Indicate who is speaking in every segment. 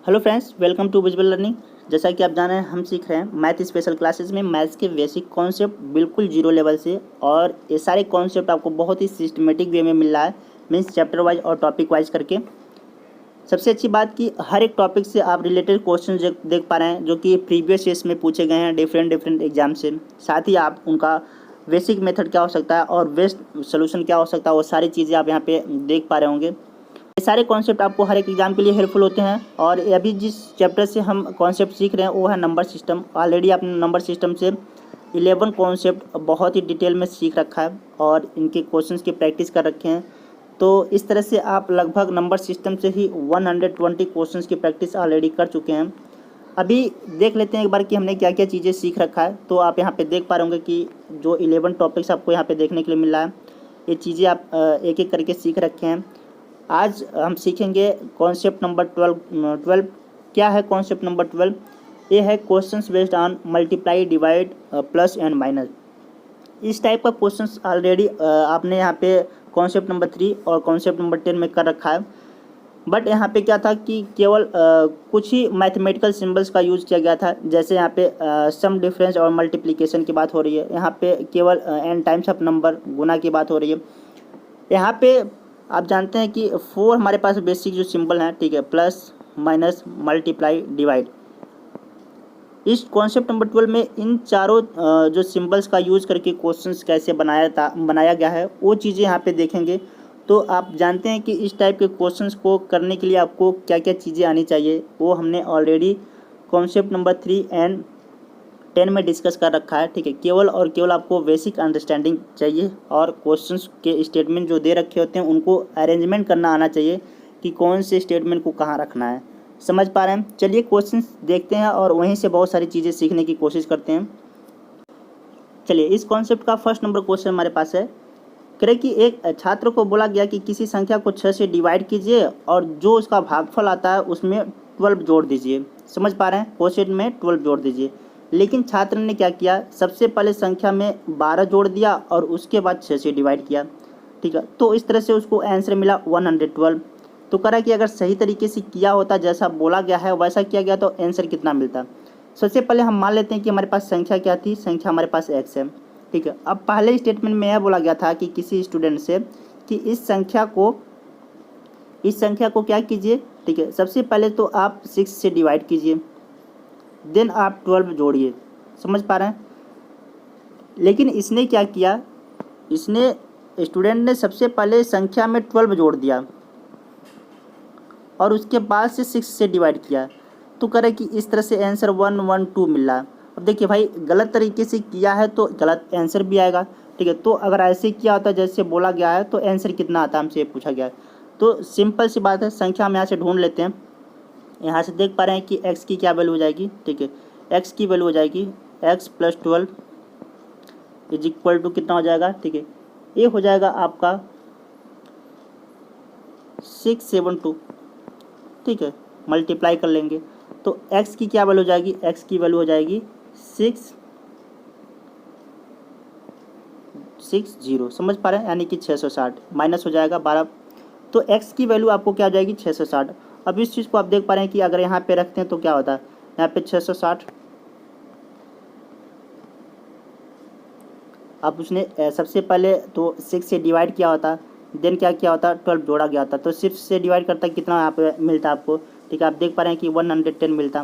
Speaker 1: Hello friends, welcome to visual learning. जैसा कि आप जान रहे हैं, हम सीख रहे हैं मैथ स्पेशल क्लासेस में मैथ्स के बेसिक कॉन्सेप्ट बिल्कुल जीरो लेवल से। और ये सारे कॉन्सेप्ट आपको बहुत ही सिस्टमेटिक वे में मिल रहा है, मीन्स चैप्टर वाइज और टॉपिक वाइज करके। सबसे अच्छी बात कि हर एक टॉपिक से आप रिलेटेड क्वेश्चन देख पा रहे हैं जो कि प्रीवियस ईयर्स में पूछे गए हैं डिफरेंट एग्जाम से। साथ ही आप उनका बेसिक मेथड क्या हो सकता है और बेस्ट सोल्यूशन क्या हो सकता है, वो सारी चीज़ें आप यहाँ पे देख पा रहे होंगे। ये सारे कॉन्सेप्ट आपको हर एक एग्जाम के लिए हेल्पफुल होते हैं। और अभी जिस चैप्टर से हम कॉन्सेप्ट सीख रहे हैं वो है नंबर सिस्टम। ऑलरेडी आपने नंबर सिस्टम से 11 कॉन्सेप्ट बहुत ही डिटेल में सीख रखा है और इनके क्वेश्चंस की प्रैक्टिस कर रखे हैं। तो इस तरह से आप लगभग नंबर सिस्टम से ही 120 क्वेश्चंस की प्रैक्टिस ऑलरेडी कर चुके हैं। अभी देख लेते हैं एक बार कि हमने क्या क्या चीज़ें सीख रखा है। तो आप यहाँ पे देख पा रहे होंगे कि जो 11 टॉपिक्स आपको यहाँ पे देखने के लिए मिल रहा है, ये चीज़ें आप एक एक करके सीख रखे हैं। आज हम सीखेंगे कॉन्सेप्ट नंबर 12। क्या है कॉन्सेप्ट नंबर 12? ये है questions based on multiply, divide, plus and minus. इस टाइप का क्वेश्चंस ऑलरेडी आपने यहाँ पे कॉन्सेप्ट नंबर 3 और कॉन्सेप्ट नंबर 10 में कर रखा है। बट यहाँ पे क्या था कि केवल कुछ ही मैथमेटिकल सिंबल्स का यूज़ किया गया था। जैसे यहाँ पे सम, डिफरेंस और मल्टीप्लिकेशन की बात हो रही है। यहाँ पे केवल एन टाइम्स ऑफ नंबर, गुना की बात हो रही है। यहाँ पे आप जानते हैं कि 4 हमारे पास बेसिक जो सिंबल हैं, ठीक है, प्लस, माइनस, मल्टीप्लाई, डिवाइड। इस कॉन्सेप्ट नंबर 12 में इन चारों जो सिंबल्स का यूज़ करके क्वेश्चंस कैसे बनाया गया है, वो चीज़ें यहाँ पे देखेंगे। तो आप जानते हैं कि इस टाइप के क्वेश्चंस को करने के लिए आपको क्या क्या चीज़ें आनी चाहिए, वो हमने ऑलरेडी कॉन्सेप्ट नंबर 3 एंड 10 में डिस्कस कर रखा है। ठीक है, केवल और केवल आपको बेसिक अंडरस्टैंडिंग चाहिए और क्वेश्चंस के स्टेटमेंट जो दे रखे होते हैं उनको अरेंजमेंट करना आना चाहिए कि कौन से स्टेटमेंट को कहाँ रखना है। समझ पा रहे हैं? चलिए क्वेश्चंस देखते हैं और वहीं से बहुत सारी चीज़ें सीखने की कोशिश करते हैं। चलिए, इस कॉन्सेप्ट का फर्स्ट नंबर क्वेश्चन हमारे पास है। कह रहे कि एक छात्र को बोला गया कि किसी संख्या को 6 से डिवाइड कीजिए और जो उसका भागफल आता है उसमें 12 जोड़ दीजिए। समझ पा रहे हैं? क्वेश्चन में 12 जोड़ दीजिए। लेकिन छात्र ने क्या किया, सबसे पहले संख्या में 12 जोड़ दिया और उसके बाद 6 से डिवाइड किया। ठीक है, तो इस तरह से उसको आंसर मिला 112। तो कह रहा कि अगर सही तरीके से किया होता, जैसा बोला गया है वैसा किया गया, तो आंसर कितना मिलता। सबसे पहले हम मान लेते हैं कि हमारे पास संख्या क्या थी, संख्या हमारे पास x है। ठीक है, अब पहले स्टेटमेंट में यह बोला गया था कि किसी स्टूडेंट से कि इस संख्या को क्या कीजिए। ठीक है, सबसे पहले तो आप 6 से डिवाइड कीजिए, देन आप 12 जोड़िए। समझ पा रहे हैं? लेकिन इसने क्या किया, इसने स्टूडेंट ने सबसे पहले संख्या में 12 जोड़ दिया और उसके बाद से 6 से डिवाइड किया। तो कह रहे कि इस तरह से आंसर 112 मिल रहा है। अब देखिए भाई, गलत तरीके से किया है तो गलत आंसर भी आएगा। ठीक है, तो अगर ऐसे किया होता जैसे बोला गया है तो आंसर कितना आता, हमसे पूछा गया है। तो सिंपल सी बात है, संख्या हम यहाँ से ढूंढ लेते हैं। यहाँ से देख पा रहे हैं कि x की क्या वैल्यू हो जाएगी। ठीक है, x की वैल्यू हो जाएगी x + 12 इज इक्वल टू कितना हो जाएगा। ठीक है, ये हो जाएगा आपका 672। ठीक है, मल्टीप्लाई कर लेंगे तो x की क्या वैल्यू हो जाएगी, x की वैल्यू हो जाएगी 660। समझ पा रहे हैं? यानी कि 660 माइनस हो जाएगा 12। तो x की वैल्यू आपको क्या हो जाएगी, 660। अब इस चीज़ को आप देख पा रहे हैं कि अगर यहाँ पे रखते हैं तो क्या होता है, यहाँ पे 660। अब उसने सबसे पहले तो 6 से डिवाइड किया होता, देन क्या किया होता, 12 जोड़ा गया होता, तो 6 से डिवाइड करता कितना यहाँ पे मिलता आपको। ठीक है, आप देख पा रहे हैं कि 110 मिलता।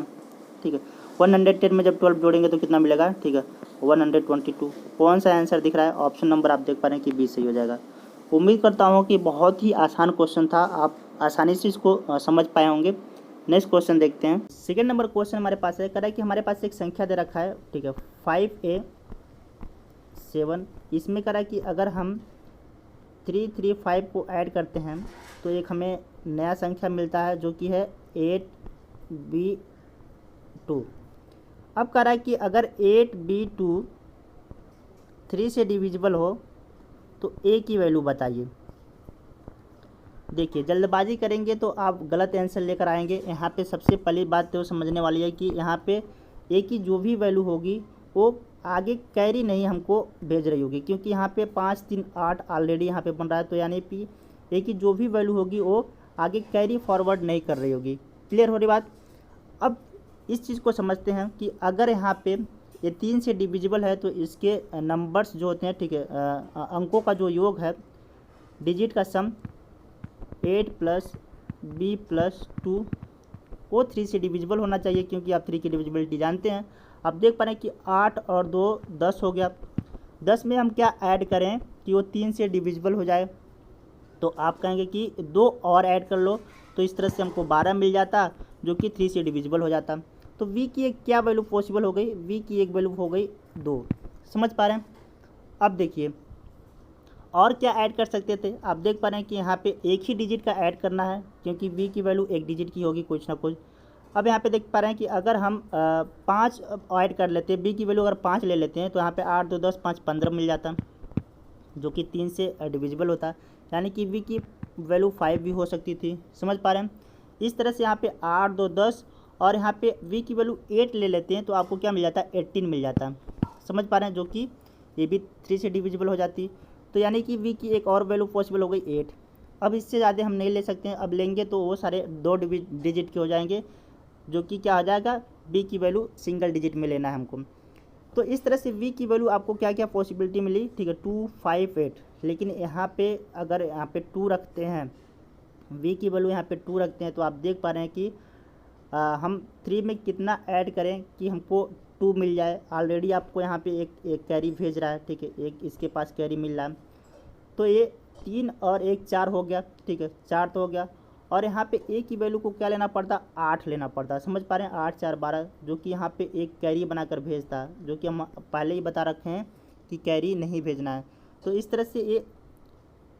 Speaker 1: ठीक है, 110 में जब 12 जोड़ेंगे तो कितना मिलेगा। ठीक है, 122। कौन सा आंसर दिख रहा है, ऑप्शन नंबर आप देख पा रहे हैं कि बी सही हो जाएगा। उम्मीद करता हूँ कि बहुत ही आसान क्वेश्चन था, आप आसानी से इसको समझ पाए होंगे। नेक्स्ट क्वेश्चन देखते हैं। सेकेंड नंबर क्वेश्चन हमारे पास है, कह रहा है कि हमारे पास एक संख्या दे रखा है। ठीक है, 5a7। इसमें कह रहा है कि अगर हम 335 को ऐड करते हैं तो एक हमें नया संख्या मिलता है जो कि है 8b2। अब कह रहा है कि अगर 8b2 3 से डिविजिबल हो तो a की वैल्यू बताइए। देखिए, जल्दबाजी करेंगे तो आप गलत आंसर लेकर आएंगे। यहाँ पे सबसे पहली बात तो समझने वाली है कि यहाँ पे a की जो भी वैल्यू होगी वो आगे कैरी नहीं हमको भेज रही होगी, क्योंकि यहाँ पे 5 3 8 ऑलरेडी यहाँ पे बन रहा है। तो यानी कि a की जो भी वैल्यू होगी वो आगे कैरी फॉरवर्ड नहीं कर रही होगी। क्लियर हो रही बात? अब इस चीज़ को समझते हैं कि अगर यहाँ पे ये 3 से डिविजिबल है तो इसके नंबर्स जो होते हैं, ठीक है, अंकों का जो योग है, डिजिट का सम 8 प्लस बी प्लस 2 वो 3 से डिविजिबल होना चाहिए, क्योंकि आप 3 की डिविजिबिलिटी जानते हैं। आप देख पा रहे हैं कि 8 और 2 10 हो गया। 10 में हम क्या ऐड करें कि वो 3 से डिविजिबल हो जाए, तो आप कहेंगे कि 2 और ऐड कर लो, तो इस तरह से हमको 12 मिल जाता, जो कि 3 से डिविजिबल हो जाता। तो v की एक क्या वैल्यू पॉसिबल हो गई, v की एक वैल्यू हो गई 2। समझ पा रहे हैं। अब देखिए और क्या ऐड कर सकते थे। आप देख पा रहे हैं कि यहाँ पे एक ही डिजिट का ऐड करना है, क्योंकि v की वैल्यू एक डिजिट की होगी कुछ ना कुछ। अब यहाँ पे देख पा रहे हैं कि अगर हम 5 ऐड कर लेते हैं, b की वैल्यू अगर 5 ले लेते हैं, तो यहाँ पे 8 2 10 5 15 मिल जाता, जो कि 3 से डिविजिबल होता, यानी कि v की वैल्यू 5 भी हो सकती थी। समझ पा रहे हैं। इस तरह से यहाँ पे 8 2 10 और यहाँ पे v की वैल्यू 8 ले लेते हैं, तो आपको क्या मिल जाता है, 18 मिल जाता। समझ पा रहे हैं, जो कि ये भी 3 से डिविजिबल हो जाती। तो यानी कि v की एक और वैल्यू पॉसिबल हो गई 8। अब इससे ज़्यादा हम नहीं ले सकते हैं, अब लेंगे तो वो सारे 2 डिजिट के हो जाएंगे, जो कि क्या हो जाएगा, v की वैल्यू सिंगल डिजिट में लेना है हमको। तो इस तरह से v की वैल्यू आपको क्या क्या पॉसिबिलिटी मिली, ठीक है, 2 5 8। लेकिन यहाँ पे अगर यहाँ पे 2 रखते हैं, v की वैल्यू यहाँ पे 2 रखते हैं, तो आप देख पा रहे हैं कि हम 3 में कितना ऐड करें कि हमको 2 मिल जाए। ऑलरेडी आपको यहाँ पे एक कैरी भेज रहा है, ठीक है, एक इसके पास कैरी मिल रहा है, तो ये 3 और 1 4 हो गया, ठीक है, 4 तो हो गया। और यहाँ पे a की वैल्यू को क्या लेना पड़ता, 8 लेना पड़ता। समझ पा रहे हैं, 8 4 12, जो कि यहाँ पे एक कैरी बनाकर भेजता है, जो कि हम पहले ही बता रखे हैं कि कैरी नहीं भेजना है। तो इस तरह से ये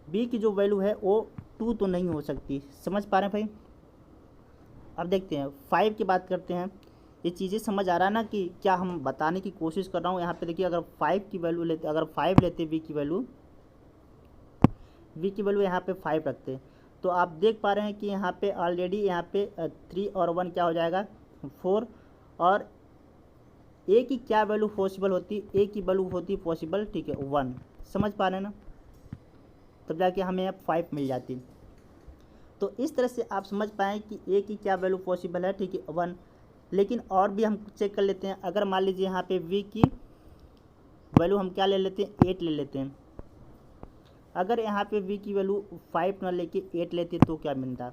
Speaker 1: b की जो वैल्यू है वो 2 तो नहीं हो सकती। समझ पा रहे हैं भाई। अब देखते हैं 5 की बात करते हैं। ये चीज़ें समझ आ रहा है ना कि क्या हम बताने की कोशिश कर रहा हूँ। यहाँ पे देखिए, अगर 5 की वैल्यू लेते, अगर 5 लेते v की वैल्यू यहाँ पे 5 रखते, तो आप देख पा रहे हैं कि यहाँ पे ऑलरेडी यहाँ पे 3 और 1 क्या हो जाएगा, 4। और a की क्या वैल्यू पॉसिबल होती, a की वैल्यू होती पॉसिबल, ठीक है, 1। समझ पा रहे हैं ना, तब जाके हमें यहाँ 5 मिल जाती। तो इस तरह से आप समझ पाएँ कि a की क्या वैल्यू पॉसिबल है, ठीक है, 1। लेकिन और भी हम चेक कर लेते हैं। अगर मान लीजिए यहाँ पे v की वैल्यू हम क्या ले लेते हैं, 8 ले लेते हैं। अगर यहाँ पे v की वैल्यू 5 ना लेके 8 लेते तो क्या मिलता।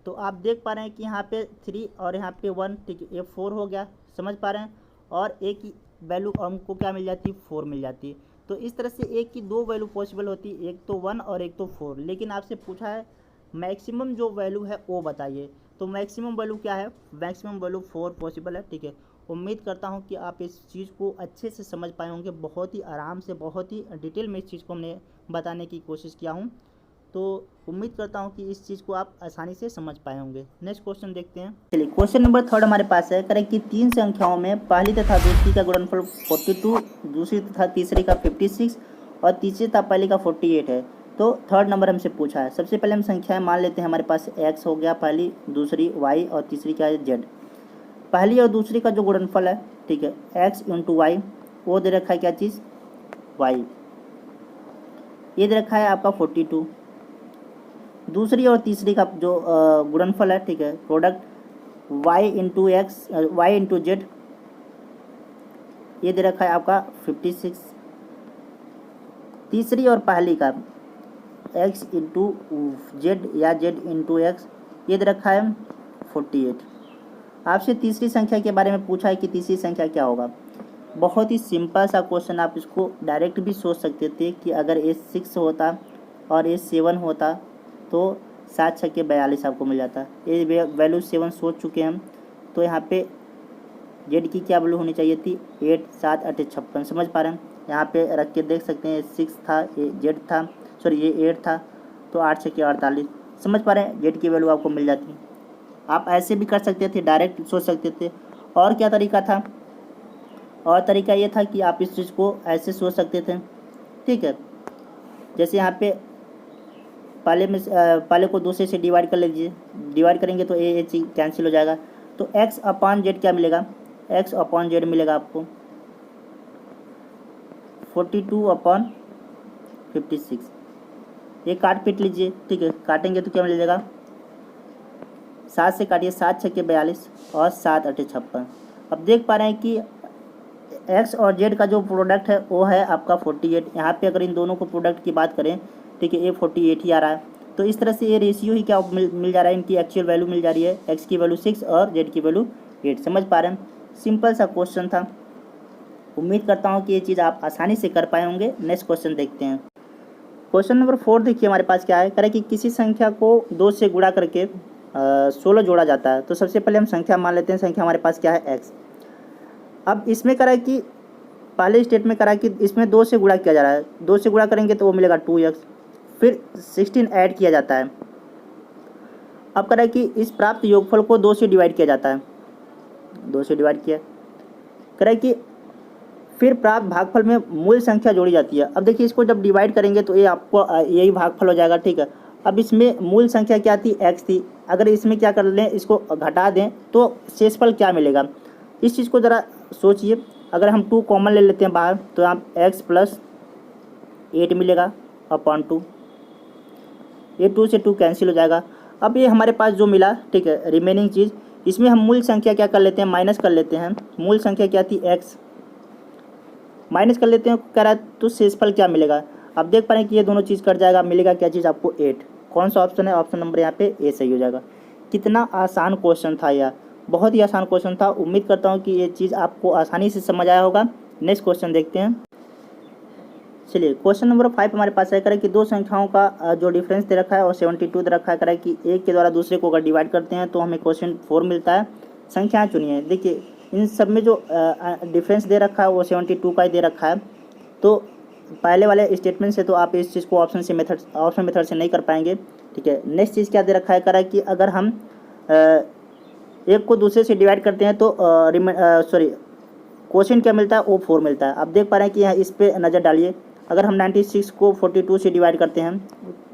Speaker 1: तो आप देख पा रहे हैं कि यहाँ पे 3 और यहाँ पे 1, ठीक है, ये 4 हो गया। समझ पा रहे हैं। और a की वैल्यू हमको क्या मिल जाती, 4 मिल जाती। तो इस तरह से a की 2 वैल्यू पॉसिबल होती, एक तो 1 और एक तो 4। लेकिन आपसे पूछा है मैक्सिमम जो वैल्यू है वो बताइए। तो मैक्सिमम वैल्यू क्या है, मैक्सिमम वैल्यू 4 पॉसिबल है, ठीक है। उम्मीद करता हूँ कि आप इस चीज़ को अच्छे से समझ पाए होंगे। बहुत ही आराम से, बहुत ही डिटेल में इस चीज़ को हमने बताने की कोशिश किया हूँ। तो उम्मीद करता हूँ कि इस चीज़ को आप आसानी से समझ पाए होंगे। नेक्स्ट क्वेश्चन देखते हैं। चलिए क्वेश्चन नंबर 3 हमारे पास है। करें कि 3 संख्याओं में पहली तथा दूसरी का गुणनफल 42, दूसरी तथा तीसरी का 56 और तीसरी तथा पहली का 48 है। तो थर्ड नंबर हमसे पूछा है। सबसे पहले हम संख्याएं मान लेते हैं। हमारे पास x हो गया पहली, दूसरी y और तीसरी क्या है z। पहली और दूसरी का जो गुणनफल है, ठीक है, x इंटू वाई, वो दे रखा है क्या चीज़, y। ये दे रखा है आपका 42। दूसरी और तीसरी का जो गुणनफल है, ठीक है, product y into x, y into z, ये दे रखा है आपका 56। तीसरी और पहली का x इंटू जेड या z इंटू एक्स, ये दे रखा है 48। आपसे तीसरी संख्या के बारे में पूछा है कि तीसरी संख्या क्या होगा। बहुत ही सिंपल सा क्वेश्चन, आप इसको डायरेक्ट भी सोच सकते थे कि अगर ये 6 होता और ये 7 होता तो 7 छक्के 42 आपको मिल जाता। ये वैल्यू 7 सोच चुके हैं हम। तो यहाँ पे जेड की क्या वैल्यू होनी चाहिए थी, 8 7 8 56। समझ पा रहे हैं। यहाँ पे रख के देख सकते हैं, 6 था, ये जेड था, सॉरी ये 8 था, तो 8 छक्के 48। समझ पा रहे हैं, जेड की वैल्यू आपको मिल जाती। आप ऐसे भी कर सकते थे, डायरेक्ट सोच सकते थे। और क्या तरीका था, और तरीका ये था कि आप इस चीज़ को ऐसे सोच सकते थे, ठीक है। जैसे यहाँ पे पहले को दूसरे से डिवाइड कर लीजिए। डिवाइड करेंगे तो ये चीज़ कैंसिल हो जाएगा। तो x अपॉन जेड क्या मिलेगा, x अपॉन जेड मिलेगा आपको 42 अपॉन 56। ये काट पीट लीजिए, ठीक है। काटेंगे तो क्या मिल जाएगा, 7 से काटिए, 7 छक्के 42 और 7 अट्ठे 56। अब देख पा रहे हैं कि एक्स और जेड का जो प्रोडक्ट है वो है आपका 48। यहाँ पे अगर इन दोनों को प्रोडक्ट की बात करें, ठीक है, ये 48 ही आ रहा है। तो इस तरह से ये रेशियो ही क्या मिल जा रहा है, इनकी एक्चुअल वैल्यू मिल जा रही है, एक्स की वैल्यू 6 और जेड की वैल्यू 8। समझ पा रहे हैं, सिंपल सा क्वेश्चन था। उम्मीद करता हूँ कि ये चीज़ आप आसानी से कर पाए होंगे। नेक्स्ट क्वेश्चन देखते हैं। क्वेश्चन नंबर 4 देखिए हमारे पास क्या है, कह रहा है कि किसी संख्या को 2 से गुणा करके 16 जोड़ा जाता है। तो सबसे पहले हम संख्या मान लेते हैं, संख्या हमारे पास क्या है, एक्स। अब इसमें कह रहा है कि पहले स्टेट में कह रहा है कि इसमें 2 से गुणा किया जा रहा है, 2 से गुणा करेंगे तो वो मिलेगा 2x, फिर 16 ऐड किया जाता है। अब कह रहा है कि इस प्राप्त योगफल को 2 से डिवाइड किया जाता है, 2 से डिवाइड किया। कह रहा है कि फिर प्राप्त भागफल में मूल संख्या जोड़ी जाती है। अब देखिए इसको जब डिवाइड करेंगे तो ये आपको यही भागफल हो जाएगा, ठीक है। अब इसमें मूल संख्या क्या थी, एक्स थी। अगर इसमें क्या कर लें, इसको घटा दें तो शेषफल क्या मिलेगा, इस चीज़ को ज़रा सोचिए। अगर हम 2 कॉमन ले लेते हैं बाहर तो आप x प्लस 8 मिलेगा अपॉन 2, ये 2 से 2 कैंसिल हो जाएगा। अब ये हमारे पास जो मिला, ठीक है, रिमेनिंग चीज़, इसमें हम मूल संख्या क्या कर लेते हैं, माइनस कर लेते हैं। मूल संख्या क्या थी, x, माइनस कर लेते हैं, कह रहा है तो शेषफल क्या मिलेगा। अब देख पा रहे हैं कि ये दोनों चीज़ कट जाएगा, मिलेगा क्या चीज़ आपको 8। कौन सा ऑप्शन है, ऑप्शन नंबर यहाँ पे ए सही हो जाएगा। कितना आसान क्वेश्चन था यार, बहुत ही आसान क्वेश्चन था। उम्मीद करता हूँ कि ये चीज़ आपको आसानी से समझ आया होगा। नेक्स्ट क्वेश्चन देखते हैं। चलिए क्वेश्चन नंबर 5 हमारे पास है, करें कि दो संख्याओं का जो डिफरेंस दे रखा है और 72 दे रखा है। करें कि एक के द्वारा दूसरे को अगर डिवाइड करते हैं तो हमें क्वेश्चन 4 मिलता है। संख्याएं चुनिए। देखिए इन सब में जो डिफरेंस दे रखा है वो 72 का ही दे रखा है। तो पहले वाले स्टेटमेंट से तो आप इस चीज़ को ऑप्शन मेथड से नहीं कर पाएंगे, ठीक है। नेक्स्ट चीज़ क्या दे रखा है, करें कि अगर हम एक को दूसरे से डिवाइड करते हैं तो क्वेश्चन क्या मिलता है, वो 4 मिलता है। आप देख पा रहे हैं कि यहाँ इस पर नज़र डालिए। अगर हम 96 को 42 से डिवाइड करते हैं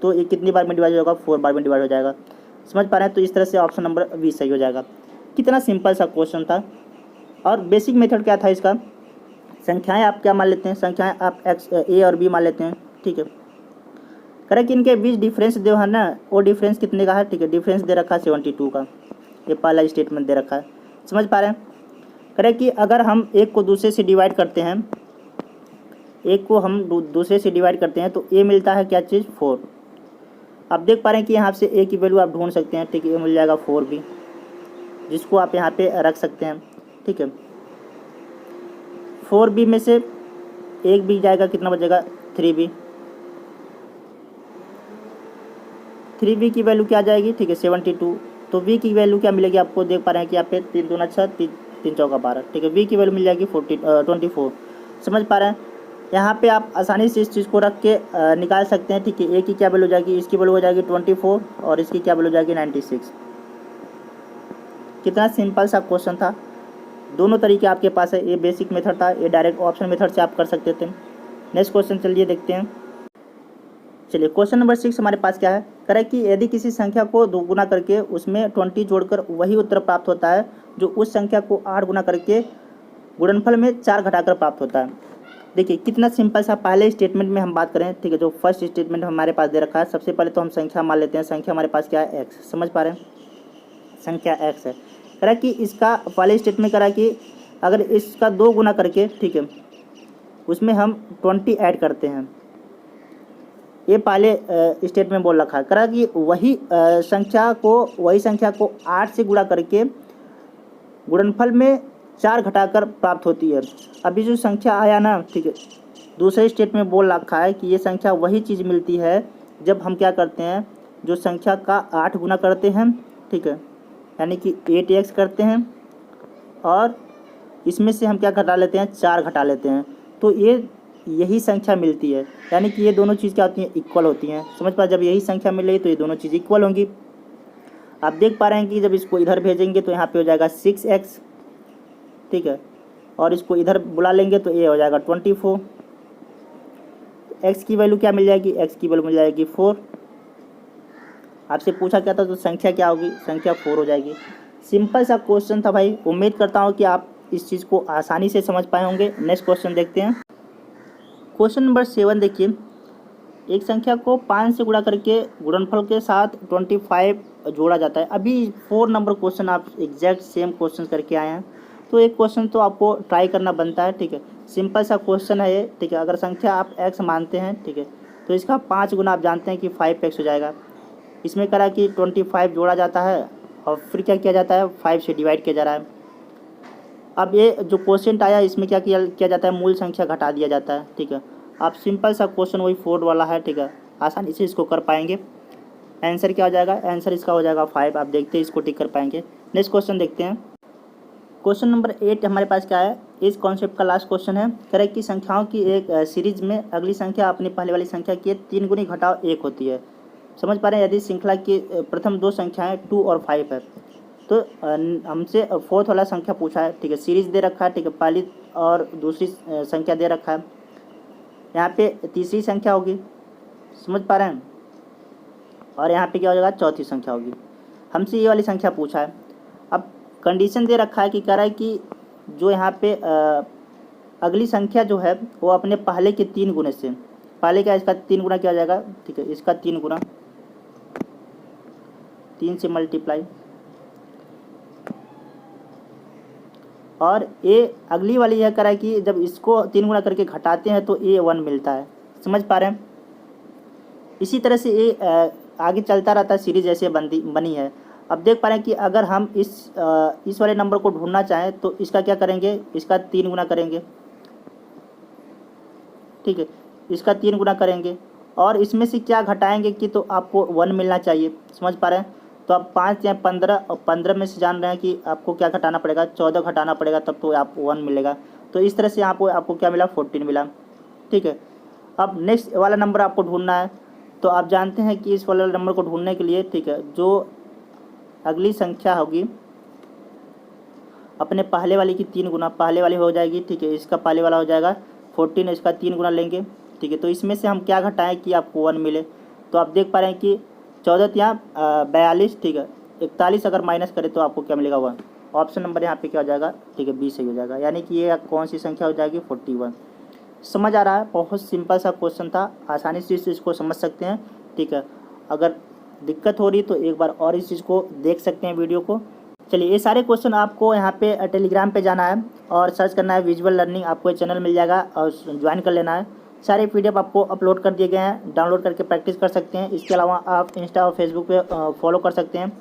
Speaker 1: तो ये कितनी बार में डिवाइड हो जाएगा, 4 बार में डिवाइड हो जाएगा। समझ पा रहे हैं, तो इस तरह से ऑप्शन नंबर 20 सही हो जाएगा। कितना सिंपल सा क्वेश्चन था। और बेसिक मेथड क्या था इसका, संख्याएं आप क्या मान लेते हैं, संख्याएं आप ए और बी मान लेते हैं, ठीक है। करेक्ट, इनके बीच डिफरेंस जो है ना, वो डिफरेंस कितने का है, ठीक है। डिफरेंस दे रखा है 72 का, ये पहला स्टेटमेंट दे रखा है। समझ पा रहे हैं। करेक्ट कि अगर हम एक को दूसरे से डिवाइड करते हैं, एक को हम दूसरे से डिवाइड करते हैं तो ए मिलता है क्या चीज़, 4। आप देख पा रहे हैं कि यहाँ से ए की वैल्यू आप ढूंढ सकते हैं, ठीक है। ये मिल जाएगा 4b, जिसको आप यहाँ पे रख सकते हैं, ठीक है। 4b में से एक भी जाएगा, कितना बचेगा, 3b। 3b की वैल्यू क्या आ जाएगी, ठीक है, 72। तो v की वैल्यू क्या मिलेगी आपको, देख पा रहे हैं कि यहाँ पे 3 दूना 6, 3 चौका 12, ठीक है। v की वैल्यू मिल जाएगी 24। समझ पा रहे हैं। यहाँ पे आप आसानी से इस चीज़ को रख के निकाल सकते हैं, ठीक है। a की क्या वैल्यू हो जाएगी, इसकी वैल्यू हो जाएगी 24 और इसकी क्या वैल्यू हो जाएगी 96। कितना सिंपल सा क्वेश्चन था। दोनों तरीके आपके पास है, ये बेसिक मेथड था, ये डायरेक्ट ऑप्शन मेथड से आप कर सकते थे। नेक्स्ट क्वेश्चन चलिए देखते हैं। चलिए क्वेश्चन नंबर 6 हमारे पास क्या है, करें कि यदि किसी संख्या को 2 गुना करके उसमें 20 जोड़कर वही उत्तर प्राप्त होता है जो उस संख्या को 8 गुना करके गुणनफल में 4 घटाकर प्राप्त होता है। देखिए कितना सिंपल सा। पहले स्टेटमेंट में हम बात करें, ठीक है, जो फर्स्ट स्टेटमेंट हमारे पास दे रखा है, सबसे पहले तो हम संख्या मान लेते हैं। संख्या हमारे पास क्या है, एक्स। समझ पा रहे हैं, संख्या एक्स है। करा कि इसका पहले स्टेटमेंट करा कि अगर इसका 2 गुना करके, ठीक है, उसमें हम 20 ऐड करते हैं, ये पहले स्टेटमेंट बोल रखा है। करा कि वही संख्या को 8 से गुणा करके गुणनफल में 4 घटाकर प्राप्त होती है। अभी जो संख्या आया ना, ठीक है, दूसरे स्टेट में बोल रखा है कि ये संख्या वही चीज़ मिलती है जब हम क्या करते हैं, जो संख्या का 8 गुना करते हैं, ठीक है, यानी कि 8x करते हैं और इसमें से हम क्या घटा लेते हैं, 4 घटा लेते हैं, तो यही संख्या मिलती है। यानी कि ये दोनों चीज़ क्या होती हैं, इक्वल होती हैं। समझ पा, जब यही संख्या मिल रही तो ये दोनों चीज़ इक्वल होंगी। आप देख पा रहे हैं कि जब इसको इधर भेजेंगे तो यहाँ पे हो जाएगा 6x, ठीक है, और इसको इधर बुला लेंगे तो ये हो जाएगा 24। x की वैल्यू क्या मिल जाएगी, x की वैल्यू मिल जाएगी 4। आपसे पूछा क्या था, तो संख्या क्या होगी, संख्या 4 हो जाएगी। सिंपल सा क्वेश्चन था भाई। उम्मीद करता हूँ कि आप इस चीज़ को आसानी से समझ पाए होंगे। नेक्स्ट क्वेश्चन देखते हैं। क्वेश्चन नंबर 7 देखिए, एक संख्या को 5 से गुणा करके गुणनफल के साथ 25 जोड़ा जाता है। अभी 4 नंबर क्वेश्चन आप एग्जैक्ट सेम क्वेश्चन करके आए हैं, तो एक क्वेश्चन तो आपको ट्राई करना बनता है, ठीक है। सिंपल सा क्वेश्चन है ये, ठीक है। अगर संख्या आप x मानते हैं, ठीक है, तो इसका 5 गुना आप जानते हैं कि 5x हो जाएगा। इसमें करा कि 25 जोड़ा जाता है और फिर क्या किया जाता है, 5 से डिवाइड किया जा रहा है। अब ये जो क्वेश्चन आया इसमें क्या किया जाता है, मूल संख्या घटा दिया जाता है, ठीक है। आप सिंपल सा क्वेश्चन वही 4 वाला है, ठीक है, आसानी से इसको कर पाएंगे। आंसर क्या हो जाएगा, आंसर इसका हो जाएगा 5। आप देखते हैं इसको टिक कर पाएंगे। नेक्स्ट क्वेश्चन देखते हैं। क्वेश्चन नंबर 8 हमारे पास क्या है, इस कॉन्सेप्ट का लास्ट क्वेश्चन है। कह रहे कि संख्याओं की एक सीरीज में अगली संख्या अपनी पहले वाली संख्या की 3 गुनी घटाव 1 होती है। समझ पा रहे हैं। यदि श्रृंखला की प्रथम 2 संख्याएं 2 और 5 है, तो हमसे 4th वाला संख्या पूछा है, ठीक है। सीरीज दे रखा है, ठीक है, पहली और दूसरी संख्या दे रखा है। यहाँ पे तीसरी संख्या होगी, समझ पा रहे हैं, और यहाँ पे क्या हो जाएगा, चौथी संख्या होगी। हमसे ये वाली संख्या पूछा है। अब कंडीशन दे रखा है कि कह रहा है कि जो यहाँ पे अगली संख्या जो है वो अपने पहले के 3 गुने से, पहले का इसका 3 गुना क्या हो जाएगा, ठीक है, इसका 3 गुना, 3 से मल्टीप्लाई, और ए अगली वाली यह करा कि जब इसको 3 गुना करके घटाते हैं तो ए 1 मिलता है। समझ पा रहे हैं। इसी तरह से ए आगे चलता रहता है, सीरीज ऐसे बनी है। अब देख पा रहे हैं कि अगर हम इस वाले नंबर को ढूंढना चाहें तो इसका क्या करेंगे, इसका 3 गुना करेंगे, ठीक है, इसका 3 गुना करेंगे और इसमें से क्या घटाएंगे कि तो आपको 1 मिलना चाहिए। समझ पा रहे हैं। तो आप 5 या 15, और 15 में से जान रहे हैं कि आपको क्या घटाना पड़ेगा, 14 घटाना पड़ेगा, तब तो आपको 1 मिलेगा। तो इस तरह से आपको क्या मिला, 14 मिला, ठीक है। अब नेक्स्ट वाला नंबर आपको ढूंढना है। तो आप जानते हैं कि इस वाले नंबर को ढूंढने के लिए, ठीक है, जो अगली संख्या होगी अपने पहले वाली की 3 गुना, पहले वाली हो जाएगी, ठीक है, इसका पहले वाला हो जाएगा 14, इसका 3 गुना लेंगे, ठीक है। तो इसमें से हम क्या घटाएं कि आपको 1 मिले। तो आप देख पा रहे हैं कि 14 या 42, ठीक है, 41 अगर माइनस करें तो आपको क्या मिलेगा, 1। ऑप्शन नंबर यहाँ पे क्या हो जाएगा, ठीक है, 20 सही हो जाएगा। यानी कि ये कौन सी संख्या हो जाएगी, 41। समझ आ रहा है। बहुत सिंपल सा क्वेश्चन था, आसानी से इस चीज़ को समझ सकते हैं, ठीक है। अगर दिक्कत हो रही तो एक बार और इस चीज़ को देख सकते हैं वीडियो को। चलिए, ये सारे क्वेश्चन आपको यहाँ पे टेलीग्राम पे जाना है और सर्च करना है विजुअल लर्निंग, आपको ये चैनल मिल जाएगा और ज्वाइन कर लेना है। सारे PDF आपको अपलोड कर दिए गए हैं, डाउनलोड करके प्रैक्टिस कर सकते हैं। इसके अलावा आप इंस्टा और फेसबुक पे फॉलो कर सकते हैं,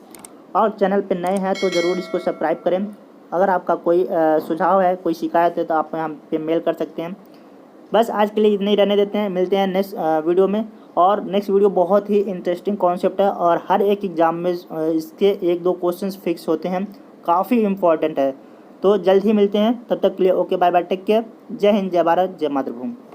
Speaker 1: और चैनल पे नए हैं तो ज़रूर इसको सब्सक्राइब करें। अगर आपका कोई सुझाव है, कोई शिकायत है, तो आप यहाँ पे मेल कर सकते हैं। बस आज के लिए इतने ही रहने देते हैं, मिलते हैं नेक्स्ट वीडियो में। और नेक्स्ट वीडियो बहुत ही इंटरेस्टिंग कॉन्सेप्ट है और हर एक एग्ज़ाम में इसके 1-2 क्वेश्चंस फिक्स होते हैं, काफ़ी इंपॉर्टेंट है। तो जल्द ही मिलते हैं, तब तक के लिए okay, bye bye, take care. जय हिंद, जय भारत, जय मातृभूमि।